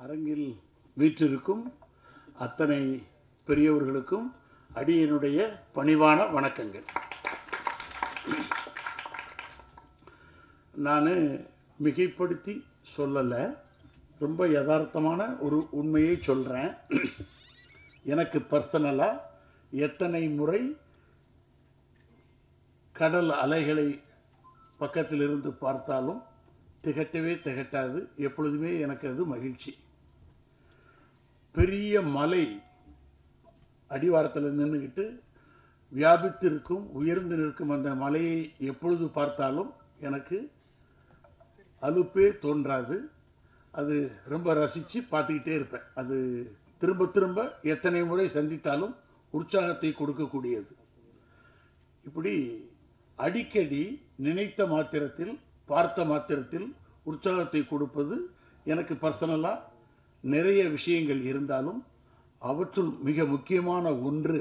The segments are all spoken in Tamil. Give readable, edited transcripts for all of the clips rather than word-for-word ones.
அரங்கில் வீற்றிருக்கும் அத்தனை பெரியவர்களுக்கும் அடியனுடைய பணிவான வணக்கங்கள். நான் மிகைப்படுத்தி சொல்லலை, ரொம்ப யதார்த்தமான ஒரு உண்மையை சொல்கிறேன். எனக்கு பர்சனலாக எத்தனை முறை கடல் அலைகளை பக்கத்திலிருந்து பார்த்தாலும் திகட்டவே திகட்டாது, எப்பொழுதுமே எனக்கு அது மகிழ்ச்சி. பெரிய மலை அடிவாரத்தில் நின்றுக்கிட்டு வியாபித்திருக்கும் உயர்ந்து நிற்கும் அந்த மலையை எப்பொழுது பார்த்தாலும் எனக்கு அலுப்பே தோன்றாது. அது ரொம்ப ரசித்து பார்த்துக்கிட்டே இருப்பேன். அது திரும்ப திரும்ப எத்தனை முறை சந்தித்தாலும் உற்சாகத்தை கொடுக்கக்கூடியது. இப்படி அடிக்கடி நினைத்த மாத்திரத்தில் பார்த்த மாத்திரத்தில் உற்சாகத்தை கொடுப்பது எனக்கு பர்சனலாக நிறைய விஷயங்கள் இருந்தாலும் அவற்றுள் மிக முக்கியமான ஒன்று,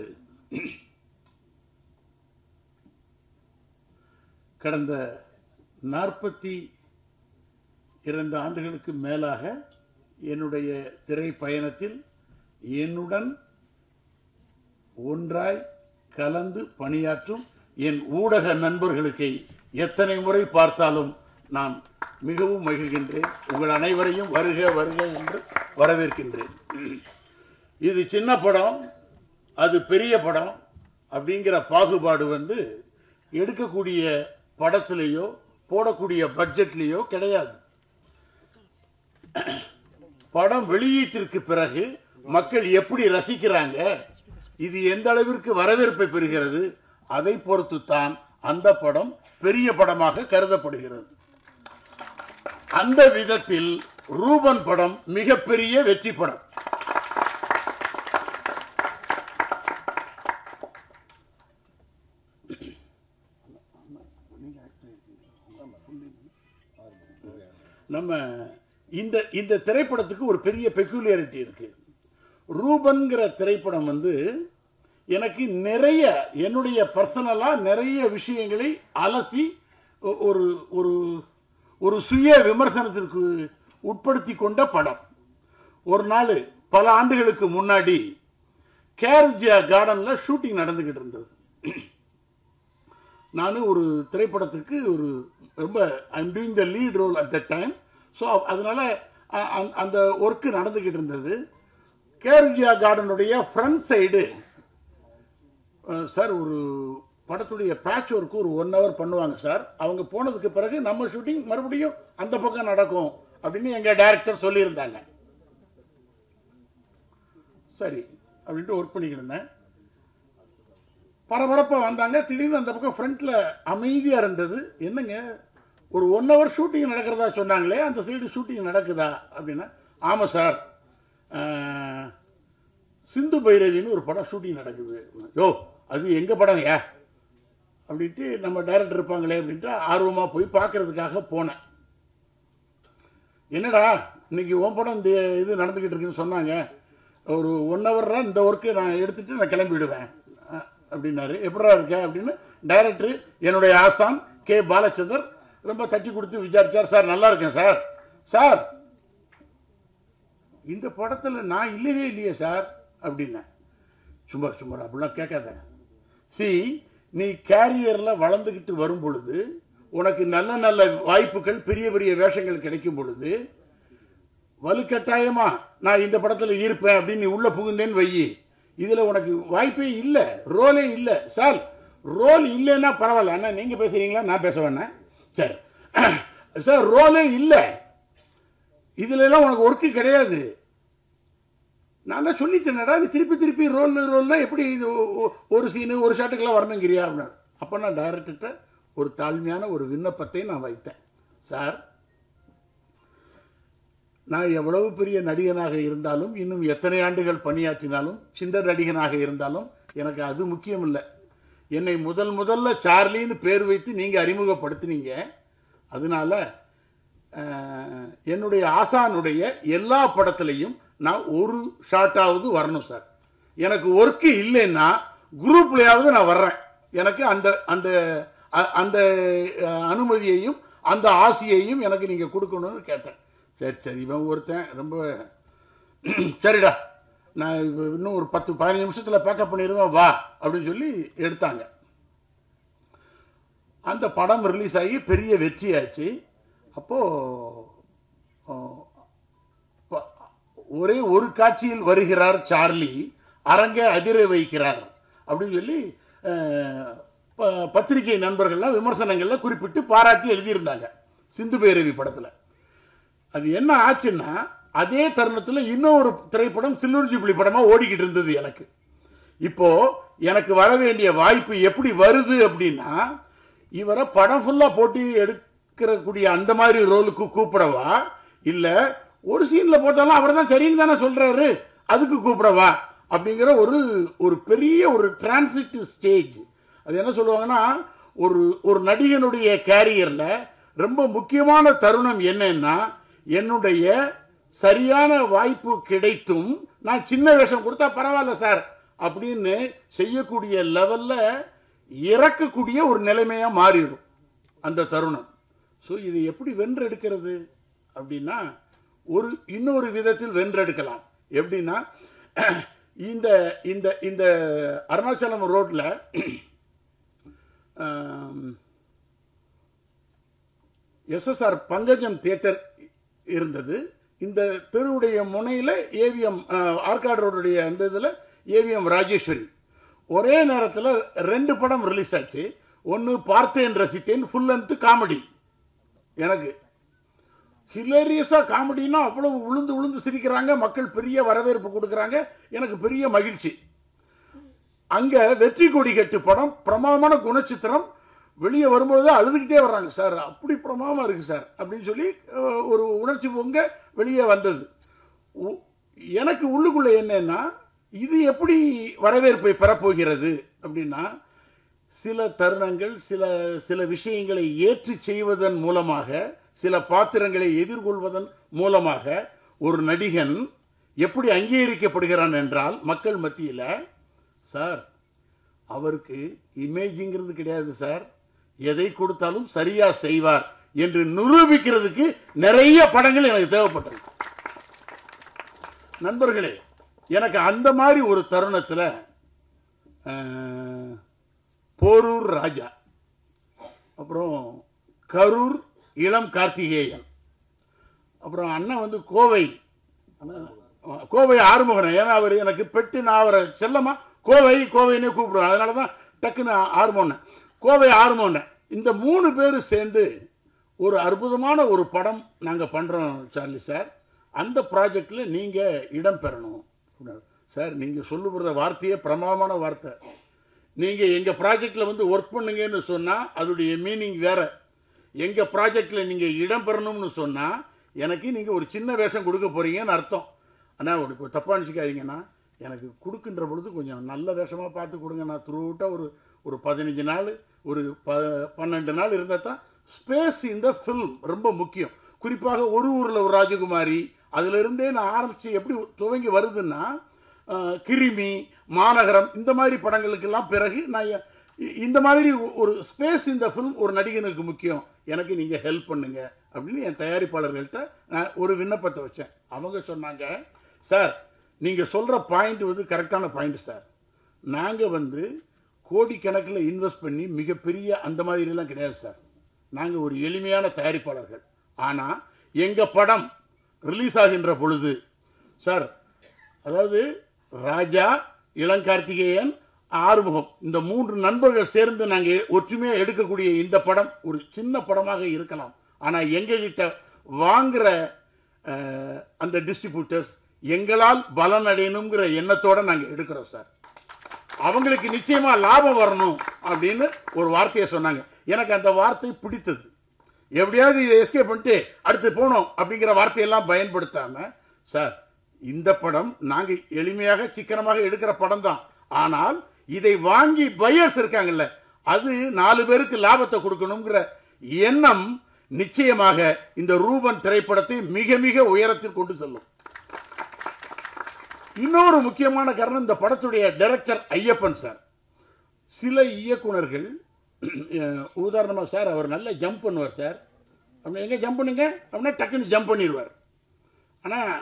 கடந்த 42 ஆண்டுகளுக்கு மேலாக என்னுடைய திரை பயணத்தில் என்னுடன் ஒன்றாய் கலந்து பணியாற்றும் என் ஊடக நண்பர்களுக்கு எத்தனை முறை பார்த்தாலும் நான் மிகவும் மகிழ்கின்றேன். உங்கள் அனைவரையும் வருக வருக என்று வரவேற்கின்றேன். இது சின்ன படம், அது பெரிய படம் அப்படிங்கிற பாகுபாடு எடுக்கக்கூடிய படத்திலேயோ போடக்கூடிய பட்ஜெட்லேயோ கிடையாது. படம் வெளியீட்டிற்கு பிறகு மக்கள் எப்படி ரசிக்கிறாங்க, இது எந்த அளவிற்கு வரவேற்பை பெறுகிறது, அதை பொறுத்து தான் அந்த படம் பெரிய படமாக கருதப்படுகிறது. அந்த விதத்தில் ரூபன் படம் மிகப்பெரிய வெற்றி படம். நம்ம இந்த திரைப்படத்துக்கு ஒரு பெரிய பெக்யூலியாரிட்டி இருக்கு. ரூபன்கிற திரைப்படம் எனக்கு நிறைய என்னுடைய பர்சனலாக நிறைய விஷயங்களை அலசி ஒரு ஒரு ஒரு சுய விமர்சனத்திற்கு உட்படுத்தி கொண்ட படம். ஒரு நாள் பல ஆண்டுகளுக்கு முன்னாடி கேர்ஜியா கார்டனில் ஷூட்டிங் நடந்துக்கிட்டு இருந்தது. நான் ஒரு திரைப்படத்துக்கு ஒரு ரொம்ப I'm doing the lead role at that time. So அதனால் அந்த ஒர்க்கு நடந்துக்கிட்டு இருந்தது. கேர்ஜியா கார்டனுடைய ஃப்ரண்ட் சைடு, சார் ஒரு படத்துடைய பேட்ச் ஒர்க்கு ஒரு 1 hour பண்ணுவாங்க சார், அவங்க போனதுக்கு பிறகு நம்ம ஷூட்டிங் மறுபடியும் அந்த பக்கம் நடக்கும் அப்படின்னு எங்கள் டைரக்டர் சொல்லியிருந்தாங்க. சரி அப்படின்ட்டு ஒர்க் பண்ணிக்கிட்டு இருந்தேன். பரபரப்பாக வந்தாங்க. திடீர்னு அந்த பக்கம் ஃப்ரண்ட்டில் அமைதியாக இருந்தது. என்னங்க ஒரு 1 hour ஷூட்டிங் நடக்கிறதா சொன்னாங்களே, அந்த சைடு ஷூட்டிங் நடக்குதா அப்படின்னா, ஆமாம் சார், சிந்து பைரவின்னு ஒரு படம் ஷூட்டிங் நடக்குது. யோ அது எங்கள் படம் அப்படின்ட்டு நம்ம டைரக்டர் இருப்பாங்களே அப்படின்ட்டு ஆர்வமாக போய் பார்க்கறதுக்காக போனேன். என்னடா இன்னைக்கு உன் படம் இந்த இது நடந்துக்கிட்டு இருக்குன்னு சொன்னாங்க, ஒரு 1 hour இந்த ஒர்க்கு நான் எடுத்துகிட்டு நான் கிளம்பிவிடுவேன் அப்படின்னாரு. எப்படா இருக்க அப்படின்னு டைரக்டர் என்னுடைய ஆசான் கே பாலச்சந்தர் ரொம்ப தட்டி கொடுத்து விசாரிச்சார். சார் நல்லா இருக்கேன் சார். சார் இந்த படத்தில் நான் இல்லவே இல்லையே சார் அப்படின்னேன். சும்மா சும்மா அப்படிலாம் கேட்காத. நீ கேரியரில் வளர்ந்துக்கிட்டு வரும் பொழுது, உனக்கு நல்ல நல்ல வாய்ப்புகள் பெரிய பெரிய வேஷங்கள் கிடைக்கும் பொழுது, வலுக்கட்டாயமா நான் இந்த படத்தில் இருப்பேன் அப்படின்னு நீ உள்ள புகுந்தேன்னு வையி, இதில் உனக்கு வாய்ப்பே இல்லை, ரோலே இல்லை. சார் ரோல் இல்லைன்னா பரவாயில்ல அண்ணா, நீங்கள் பேசுகிறீங்களா நான் பேச வேணேன். சரி சார் ரோலே இல்லை, இதுலலாம் உனக்கு ஒர்க்கு கிடையாது. நான் தான் சொல்லிட்டேனடா, நீ திருப்பி திருப்பி ரோல்னா எப்படி இது ஒரு சீனு ஒரு ஷாட்டுக்கெல்லாம் வரணுங்கிறியா அப்படின்னா. அப்போ நான் டைரக்டர்கிட்ட ஒரு தாழ்மையான ஒரு விண்ணப்பத்தை நான் வைத்தேன். சார் நான் எவ்வளவு பெரிய நடிகனாக இருந்தாலும், இன்னும் எத்தனை ஆண்டுகள் பணியாற்றினாலும், சின்ன நடிகனாக இருந்தாலும் எனக்கு அது முக்கியம் இல்லை. என்னை முதல்ல சார்லின்னு பேர் வைத்து நீங்கள் அறிமுகப்படுத்தினீங்க. அதனால என்னுடைய ஆசானுடைய எல்லா படத்துலையும் நான் ஒரு ஷாட்டாவது வரணும் சார். எனக்கு ஒர்க்கு இல்லைன்னா குரூப்லையாவது நான் வர்றேன். எனக்கு அந்த அந்த அந்த அனுமதியையும் அந்த ஆசையையும் எனக்கு நீங்கள் கொடுக்கணும்னு கேட்டேன். சரி சரி இவன் ஒருத்தன் ரொம்ப சரிடா நான் இன்னும் ஒரு 10-15 நிமிஷத்தில் பேக்கப் பண்ணிடுவேன் வா அப்படின்னு சொல்லி எடுத்தாங்க. அந்த படம் ரிலீஸ் ஆகி பெரிய வெற்றியாச்சு. அப்போது ஒரே ஒரு காட்சியில் வருகிறார் சார்லி, அரங்கை அதிர வைக்கிறார் அப்படின்னு சொல்லி பத்திரிகை நண்பர்கள்லாம் விமர்சனங்களில் குறிப்பிட்டு பாராட்டி எழுதியிருந்தாங்க சிந்து பைரவி படத்தில். அது என்ன ஆச்சுன்னா, அதே தருணத்தில் இன்னொரு திரைப்படம் சில்வர் ஜூப்ளி படமாக ஓடிக்கிட்டு இருந்தது எனக்கு. இப்போது எனக்கு வர வேண்டிய வாய்ப்பு எப்படி வருது அப்படின்னா, இவரை படம் ஃபுல்லாக போட்டு எடுக்கிறக்கூடிய அந்த மாதிரி ரோலுக்கு கூப்பிடவா, இல்லை ஒரு சீனில் போட்டாலும் அவர் தான் சரின்னு தானே சொல்கிறாரு அதுக்கு கூப்பிடவா அப்படிங்கிற ஒரு பெரிய ஒரு டிரான்சிட்டிவ் ஸ்டேஜ். அது என்ன சொல்லுவாங்கன்னா, ஒரு நடிகனுடைய கேரியரில் ரொம்ப முக்கியமான தருணம் என்னன்னா, என்னுடைய சரியான வாய்ப்பு கிடைத்தும் நான் சின்ன வேஷம் கொடுத்தா பரவாயில்ல சார் அப்படின்னு செய்யக்கூடிய லெவலில் இறக்கக்கூடிய ஒரு நிலைமையாக மாறிடும் அந்த தருணம். ஸோ இது எப்படி வென்றெடுக்கிறது அப்படின்னா, இன்னொரு விதத்தில் வென்றெடுக்கலாம். எப்படின்னா, இந்த இந்த இந்த அருணாச்சலம் ரோட்டில் எஸ்எஸ்ஆர் பங்கஜம் தியேட்டர் இருந்தது. இந்த தெருவுடைய முனையில் ஏவிஎம் ஆர்காட் ரோடுடைய அந்த இதில் ஏவிஎம் ராஜேஸ்வரி. ஒரே நேரத்தில் 2 படம் ரிலீஸ் ஆச்சு. ஒன்று பார்த்தேன் ரசித்தேன், ஃபுல் லென்த்து காமெடி. எனக்கு ஹிலேரியஸாக காமெடினா அவ்வளவு உளுந்து சிரிக்கிறாங்க, மக்கள் பெரிய வரவேற்பு கொடுக்குறாங்க, எனக்கு பெரிய மகிழ்ச்சி. அங்கே வெற்றி கொடி கட்டு படம் பிரமாதமான குணச்சித்திரம். வெளியே வரும்போது அழுதுகிட்டே வர்றாங்க, சார் அப்படி பிரமாதமாக இருக்குது சார் அப்படின்னு சொல்லி ஒரு உணர்ச்சி பொங்க வெளியே வந்தது. எனக்கு உள்ளுக்குள்ளே என்னன்னா, இது எப்படி வரவேற்பை பெறப்போகிறது அப்படின்னா, சில தருணங்கள் சில விஷயங்களை ஏற்றி செய்வதன் மூலமாக, சில பாத்திரங்களை எதிர்கொள்வதன் மூலமாக ஒரு நடிகன் எப்படி அங்கீகரிக்கப்படுகிறான் என்றால், மக்கள் மத்தியில் சார் அவருக்கு இமேஜிங்கிறது கிடையாது சார், எதை கொடுத்தாலும் சரியா செய்வார் என்று நிரூபிக்கிறதுக்கு நிறைய படங்கள் எனக்கு தேவைப்பட்டது. நண்பர்களே, எனக்கு அந்த மாதிரி ஒரு தருணத்தில் போரூர் ராஜா, அப்புறம் கரூர் இளம் கார்த்திகேயன், அப்புறம் அண்ணன் வந்து கோவை ஆறுமுகன். ஏன்னா அவர் எனக்கு பெட்டு, நான் அவரை செல்லமாக கோவைன்னே கூப்பிடுவேன், அதனால தான் டக்குன்னு ஆறுமுகன், கோவை ஆறுமுகன். இந்த 3 பேர் சேர்ந்து ஒரு அற்புதமான ஒரு படம் நாங்கள் பண்ணுறோம் சார்லி சார், அந்த ப்ராஜெக்டில் நீங்கள் இடம் பெறணும் சார். நீங்கள் சொல்லுகிற வார்த்தையே பிரமாதமான வார்த்தை. நீங்கள் எங்கள் ப்ராஜெக்டில் வந்து ஒர்க் பண்ணுங்கன்னு சொன்னால் அதோடைய மீனிங் வேறு. எங்கள் ப்ராஜெக்டில் நீங்கள் இடம் பெறணும்னு சொன்னால் எனக்கு நீங்கள் ஒரு சின்ன வேஷம் கொடுக்க போகிறீங்கன்னு அர்த்தம். ஆனால் ஒரு தப்பாக நினச்சிக்காதீங்கண்ணா, எனக்கு கொடுக்கின்ற பொழுது கொஞ்சம் நல்ல வேஷமாக பார்த்து கொடுங்க. நான் த்ரூஅவுட்டாக ஒரு 15 நாள் ஒரு 12 நாள் இருந்தால் தான் ஸ்பேஸ் இந்த ஃபில்ம் ரொம்ப முக்கியம். குறிப்பாக ஒரு ஊரில் ஒரு ராஜகுமாரி, அதிலிருந்தே நான் ஆரம்பித்து எப்படி துவங்கி வருதுன்னா, கிருமி, மாநகரம், இந்த மாதிரி படங்களுக்கெல்லாம் பிறகு நான் இந்த மாதிரி ஒரு ஸ்பேஸ் இந்த ஃபில்ம் ஒரு நடிகனுக்கு முக்கியம், எனக்கு நீங்கள் ஹெல்ப் பண்ணுங்க அப்படின்னு என் தயாரிப்பாளர்கள்ட்ட நான் ஒரு விண்ணப்பத்தை வச்சேன். அவங்க சொன்னாங்க, சார் நீங்கள் சொல்கிற பாயிண்ட் வந்து கரெக்டான பாயிண்ட் சார், நாங்கள் வந்து கோடிக்கணக்கில் இன்வெஸ்ட் பண்ணி மிகப்பெரிய அந்த மாதிரிலாம் கிடையாது சார், நாங்கள் ஒரு எளிமையான தயாரிப்பாளர்கள். ஆனால் எங்கள் படம் ரிலீஸ் ஆகின்ற பொழுது சார், அதாவது ராஜா, இளங்கார்த்திகேயன், ஆறுமுகம், இந்த 3 நண்பர்கள் சேர்ந்து நாங்கள் ஒற்றுமையாக எடுக்கக்கூடிய இந்த படம் ஒரு சின்ன படமாக இருக்கலாம், ஆனால் எங்ககிட்ட வாங்குகிற அந்த டிஸ்ட்ரிபியூட்டர்ஸ் எங்களால் பலன் அடையணுங்கிற எண்ணத்தோடு நாங்கள் எடுக்கிறோம் சார், அவங்களுக்கு நிச்சயமாக லாபம் வரணும் அப்படின்னு ஒரு வார்த்தையை சொன்னாங்க. எனக்கு அந்த வார்த்தை பிடித்தது. எப்படியாவது இதை எஸ்கேப் பண்ணிட்டு அடுத்து போகணும் அப்படிங்கிற வார்த்தையெல்லாம் பயன்படுத்தாமல், சார் இந்த படம் நாங்கள் எளிமையாக சிக்கனமாக எடுக்கிற படம் தான், ஆனால் இதை வாங்கி பையர்ஸ் இருக்காங்கல்ல, அது 4 பேருக்கு லாபத்தை கொடுக்கணுங்கிற எண்ணம் நிச்சயமாக இந்த ரூபன் திரைப்படத்தை மிக மிக உயரத்தில் கொண்டு செல்லும். இன்னொரு முக்கியமான காரணம், இந்த படத்துடைய டைரக்டர் ஐயப்பன் சார். சில இயக்குனர்கள் உதாரணமாக சார் அவர் நல்லா ஜம்ப் பண்ணுவார் சார், அப்படின்னா எங்கே ஜம்ப் பண்ணுங்க அப்படின்னா டக்குன்னு ஜம்ப் பண்ணிடுவார். ஆனால்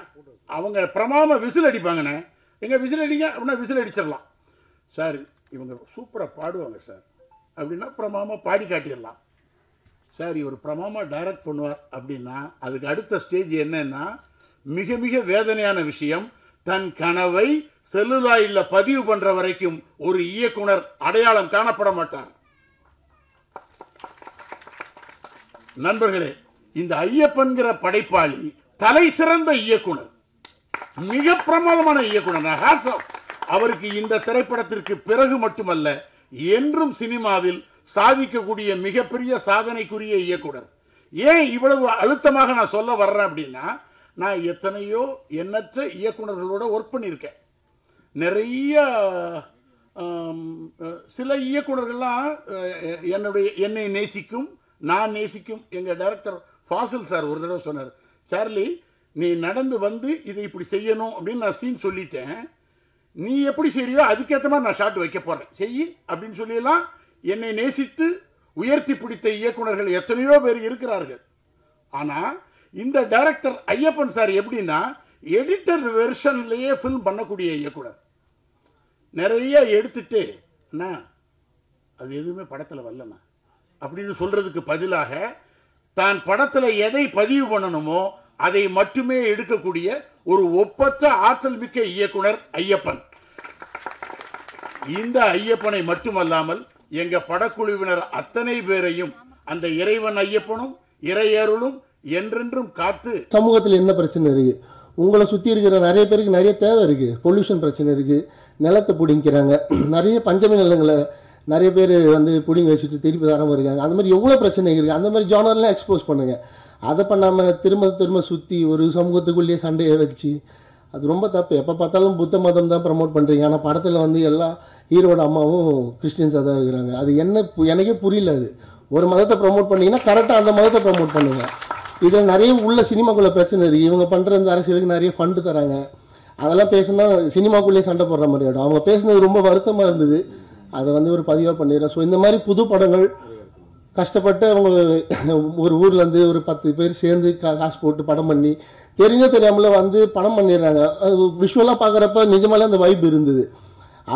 அவங்க பிரமாம விசில் அடிப்பாங்கண்ணே. எங்கே விசில் அடிங்க அப்படின்னா விசில் அடிச்சிடலாம். சார் இவங்க சூப்பராக பாடுவாங்க சார் அப்படின்னா பிரமாமா பாடி காட்டிடலாம். சார் இவர் பிரமாமா டைரக்ட் பண்ணுவார் அப்படின்னா அதுக்கு அடுத்த ஸ்டேஜ் என்னன்னா, மிக மிக வேதனையான விஷயம், தன் கனவை செல்லுலாயில் பதிவு பண்ற வரைக்கும் ஒரு இயக்குனர் அடையாளம் காணப்பட மாட்டார். நண்பர்களே, இந்த ஐயப்பன்கிற படைப்பாளி தலை சிறந்த இயக்குனர், மிக பிரமாதமான இயக்குனர். அவருக்கு இந்த திரைப்படத்திற்கு பிறகு மட்டுமல்ல, என்றும் சினிமாவில் சாதிக்கக்கூடிய மிகப்பெரிய சாதனைக்குரிய இயக்குனர். ஏன் இவ்வளவு அழுத்தமாக நான் சொல்ல வர்றேன் அப்படின்னா, நான் எத்தனையோ எண்ணற்ற இயக்குனர்களோட ஒர்க் பண்ணியிருக்கேன். நிறைய சில இயக்குனர்கள்லாம் என்னை நேசிக்கும், நான் நேசிக்கும். எங்கள் டைரக்டர் ஃபாசில் சார் ஒரு தடவை சொன்னார், சார்லி நீ நடந்து வந்து இதை இப்படி செய்யணும் அப்படின்னு நான் சீன் சொல்லிட்டேன், நீ எப்படி செய்யறியோ அதுக்கேற்ற மாதிரி நான் ஷாட் வைக்க போகிறேன், செய் அப்படின்னு சொல்லியெல்லாம் என்னை நேசித்து உயர்த்தி பிடித்த இயக்குனர்கள் எத்தனையோ பேர் இருக்கிறார்கள். ஆனால் இந்த டைரக்டர் ஐயப்பன் சார் எப்படின்னா, எடிட்டர் வெர்ஷன்லேயே ஃபில்ம் பண்ணக்கூடிய இயக்குனர். நிறைய எடுத்துட்டு அண்ணா அது எதுவுமே படத்தில் வரலண்ணா அப்படின்னு சொல்கிறதுக்கு பதிலாக தான் படத்தில் எதை பதிவு பண்ணணுமோ அதை மட்டுமே எடுக்கக்கூடிய ஒரு ஒப்பற்ற ஆற்றல் மிக்க இயக்குனர் ஐயப்பன். இந்த ஐயப்பனை மட்டுமல்லாமல் எங்க படக்குழுவினர் அத்தனை பேரையும் அந்த இறைவன் ஐயப்பனும் இறையருளும் என்றென்றும் காத்து. சமூகத்தில் என்ன பிரச்சனை இருக்கு, உங்களை சுற்றி இருக்கிற நிறைய பேருக்கு நிறைய தேவை இருக்குது. பொல்யூஷன் பிரச்சனை இருக்குது, நிலத்தை பிடிங்கிறாங்க, நிறைய பஞ்சமி நிலங்களை நிறைய பேர் வந்து பிடிங்க வச்சுட்டு திருப்பி தராமல் இருக்காங்க. அந்த மாதிரி எவ்வளோ பிரச்சனை இருக்குது, அந்த மாதிரி ஜானர்லாம் எக்ஸ்போஸ் பண்ணுங்கள். அதை பண்ணாமல் திரும்ப திரும்ப சுற்றி ஒரு சமூகத்துக்குள்ளேயே சண்டையை வச்சு அது ரொம்ப தப்பு. எப்போ பார்த்தாலும் புத்த மதம் தான் ப்ரமோட் பண்ணுறீங்க, ஆனால் படத்தில் வந்து எல்லா ஹீரோட அம்மாவும் கிறிஸ்டின்ஸாக தான் இருக்கிறாங்க. அது எனக்கே புரியல. அது ஒரு மதத்தை ப்ரமோட் பண்ணிங்கன்னா கரெக்டாக அந்த மதத்தை ப்ரமோட் பண்ணுங்கள். இதில் நிறைய உள்ள சினிமாக்குள்ளே பிரச்சனை இருக்குது. இவங்க பண்ணுற இந்த அரசியலுக்கு நிறைய ஃபண்டு தராங்க, அதெல்லாம் பேசுனா சினிமாக்குள்ளேயே சண்டை போடுற மாதிரி ஆகிடும். அவங்க பேசுனது ரொம்ப வருத்தமாக இருந்தது, அதை வந்து ஒரு பதிவாக பண்ணிடுறேன். ஸோ இந்த மாதிரி புது படங்கள் கஷ்டப்பட்டு அவங்க ஒரு ஊர்லேருந்து ஒரு 10 பேர் சேர்ந்து காசு போட்டு படம் பண்ணி தெரிஞ்சோ தெரியாமல் வந்து படம் பண்ணிடுறாங்க. அது விஷுவலாக பார்க்குறப்ப நிஜமாலே அந்த வைப் இருந்தது.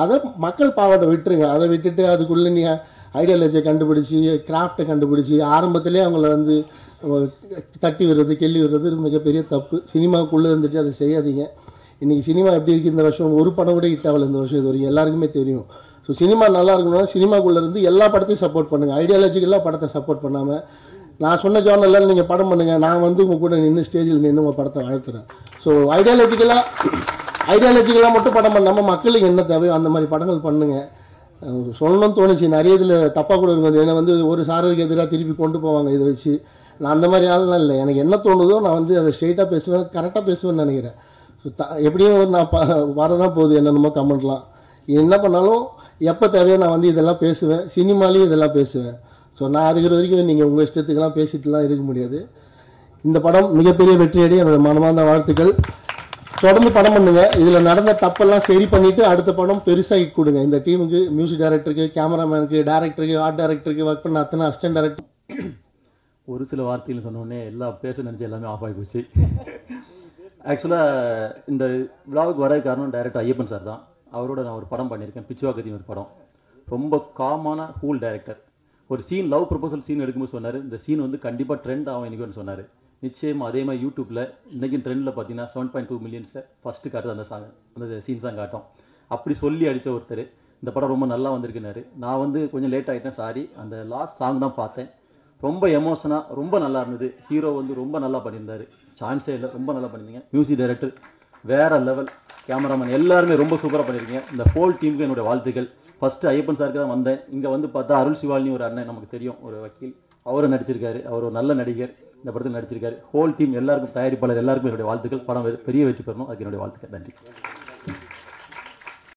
அதை மக்கள் பாவாட்டை விட்டுருங்க. அதை விட்டுட்டு அதுக்குள்ளே நீ ஐடியாலஜியை கண்டுபிடிச்சி கிராஃப்டை கண்டுபிடிச்சி ஆரம்பத்திலே அவங்கள வந்து தட்டி விடுறது கெள்ளி விடுறது மிகப்பெரிய தப்பு. சினிமாவுக்குள்ளே இருந்துட்டு அதை செய்யாதீங்க. இன்றைக்கி சினிமா எப்படி இருக்குது, இந்த வருஷம் ஒரு படம் கூட ஹிட் ஆகலை இந்த வருஷம் இது வரைக்கும், எல்லாருக்குமே தெரியும். ஸோ சினிமா நல்லா இருக்கணும்னா சினிமாக்குள்ளே இருந்து எல்லா படத்தையும் சப்போர்ட் பண்ணுங்கள், ஐடியாலஜிக்கெல்லாம் படத்தை சப்போர்ட் பண்ணாமல் நான் சொன்ன ஜானரில் நீங்கள் படம் பண்ணுங்கள், நான் வந்து உங்கள் கூட நின்று ஸ்டேஜில் நின்று உங்கள் படத்தை வாழ்த்துறேன். ஸோ ஐடியாலஜிக்கலாக மட்டும் படம் பண்ணாமல் மக்களுக்கு என்ன தேவையோ அந்த மாதிரி படங்கள் பண்ணுங்கள். சொல்லணும்னு தோணுச்சு. நிறைய இதில் தப்பாக கூட இருக்கும், என்னை வந்து ஒரு சாரருக்கு எதிராக திருப்பி கொண்டு போவாங்க இதை வச்சு. நான் அந்த மாதிரி ஆள்லாம் இல்லை, எனக்கு என்ன தோணுதோ நான் வந்து அதை ஸ்ட்ரெயிட்டாக பேசுவேன், கரெக்டாக பேசுவேன்னு நினைக்கிறேன். ஸோ எப்படியும் நான் வரதான் போகுது என்னென்னமோ கமெண்ட்லாம், என்ன பண்ணாலும் எப்போ தேவையோ நான் வந்து இதெல்லாம் பேசுவேன், சினிமாலேயும் இதெல்லாம் பேசுவேன். ஸோ நான் இருக்கிற வரைக்கும் நீங்கள் உங்கள் இஷ்டத்துக்கெல்லாம் பேசிட்டுலாம் இருக்க முடியாது. இந்த படம் மிகப்பெரிய வெற்றியடைய என்னோடய மனமார்ந்த வாழ்த்துக்கள். தொடர்ந்து படம் பண்ணுங்கள். இதில் நடந்த தப்பெல்லாம் சரி பண்ணிவிட்டு அடுத்த படம் பெருசாக ஹிட் கொடுங்க. இந்த டீமுக்கு, மியூசிக் டைரக்டருக்கு, கேமராமேனுக்கு, டேரக்டருக்கு, ஆர்ட் டைரக்டருக்கு, ஒர்க் பண்ண அத்தனை அசிஸ்டன்ட் டைரக்டர். ஒரு சில வார்த்தைகள் சொன்னோடனே எல்லாம் பேச நினச்சி எல்லாமே ஆஃப் ஆகி போச்சு. ஆக்சுவலாக இந்த விழாவுக்கு வர காரணம் டைரக்டர் ஐயப்பன் சார் தான். அவரோட நான் ஒரு படம் பண்ணியிருக்கேன், பிச்சுவாக்கத்தின் ஒரு படம். ரொம்ப காமான கூல் டைரக்டர். ஒரு சீன், லவ் ப்ரொபோசல் சீன் எடுக்கும்போது சொன்னார், இந்த சீன் வந்து கண்டிப்பாக ட்ரெண்ட் ஆகும் இன்றைக்கி சொன்னார். நிச்சயமாக அதே மாதிரி யூடியூப்பில் இன்றைக்கி ட்ரெண்டில் பார்த்தீங்கன்னா 7.2 மில்லியன்ஸில் ஃபஸ்ட்டு காட்டுது அந்த சாங், அந்த சீன்ஸ் தான் காட்டும். அப்படி சொல்லி அடித்த ஒருத்தர் இந்த படம் ரொம்ப நல்லா வந்திருக்குனாரு. நான் வந்து கொஞ்சம் லேட் ஆகிட்டேன், சாரி. அந்த லாஸ்ட் சாங் தான் பார்த்தேன், ரொம்ப எமோஷனாக ரொம்ப நல்லா இருந்தது. ஹீரோ வந்து ரொம்ப நல்லா பண்ணியிருந்தார், சான்ஸே இல்லை, ரொம்ப நல்லா பண்ணியிருந்தீங்க. மியூசிக் டைரக்டர் வேறு லெவல், கேமராமேன் எல்லாருமே ரொம்ப சூப்பராக பண்ணியிருக்கீங்க. இந்த ஹோல் டீமுக்கு என்னுடைய வாழ்த்துக்கள். ஃபஸ்ட்டு ஐயப்பன் சாருக்கு தான் வந்தேன். இங்கே வந்து பார்த்தா அருள் சிவாலினி ஒரு அண்ணன் நமக்கு தெரியும், ஒரு வக்கீல், அவரும் நடிச்சிருக்காரு. அவர் ஒரு நல்ல நடிகர், இந்த படத்தில் நடிச்சிருக்காரு. ஹோல் டீம் எல்லாருக்கும், தயாரிப்பாளர் எல்லாருக்கும் என்னுடைய வாழ்த்துக்கள். படம் பெரிய வெற்றி பெறணும், அதுக்கு என்னுடைய வாழ்த்துக்கள். நன்றி.